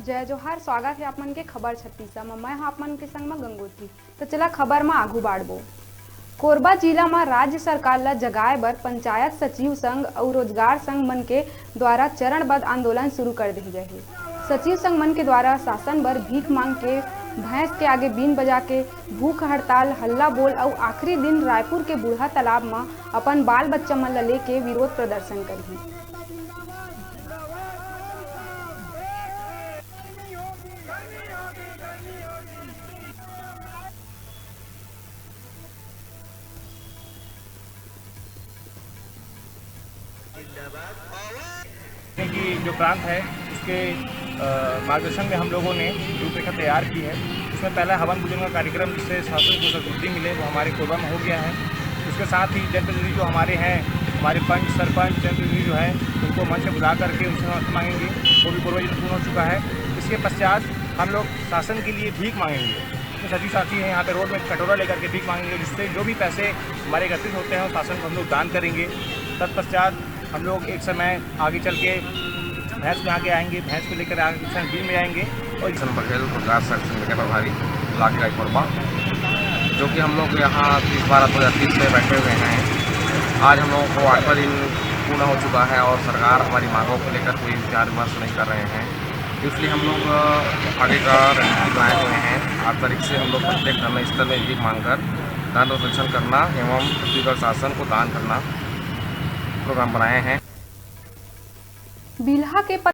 जय जोहार। स्वागत है आप मन के खबर 36 में। मैं हाँ आप मन के संग में गंगोत्री। तो चला खबर में आगू बाढ़बो। कोरबा जिला में राज्य सरकार ला जगाए बर पंचायत सचिव संघ और रोजगार संघ मन के द्वारा चरणबद्ध आंदोलन शुरू कर दी गए है। सचिव संघ मन के द्वारा शासन बर भीख मांग के, भैंस के आगे बीन बजा के, भूख हड़ताल, हल्ला बोल और आखिरी दिन रायपुर के बूढ़ा तालाब में अपन बाल बच्चा मन ला लेके विरोध प्रदर्शन करही। कि जो प्रांत है उसके मार्गदर्शन में हम लोगों ने रूपरेखा तैयार की है। उसमें पहला हवन पूजन का कार्यक्रम जिससे शासन को स्वीकृति मिले वो हमारे कोरबा में हो गया है। उसके साथ ही जनप्रतिनिधि जो हमारे हैं, हमारे पंच सरपंच जनप्रतिनिधि जो है उनको मंच से बुला करके उनसे मत मांगेंगे, वो भी पूर्व पूर्ण हो चुका है। इसके पश्चात हम लोग शासन के लिए भीख मांगेंगे। तो सभी साथी हैं यहाँ पे रोड में कटोरा लेकर के भीख मांगेंगे, जिससे जो भी पैसे हमारे एकत्रित होते हैं वो शासन को हम लोग दान करेंगे। तत्पश्चात हम लोग एक समय आगे चल के भैंस में आगे आएंगे, भैंस को लेकर आगे बिल में जाएंगे। और बघेल रोजगार संगठन के प्रभारी ब्लॉक राय कोरबा, जो कि हम लोग यहाँ 30/12/2030 में बैठे हुए हैं। आज हम लोगों को 8वां दिन पूर्ण हो चुका है और सरकार हमारी मांगों को लेकर कोई विचार विमर्श नहीं कर रहे हैं। इसलिए हम लोग आगे का रणनीति बनाए हुए हैं। 8 तारीख से हम लोग प्रत्येक धरना स्थल में भीख मांगकर दान प्रदर्शन करना एवं छत्तीसगढ़ शासन को दान करना प्रोग्राम बनाए हैं। बिल्हा के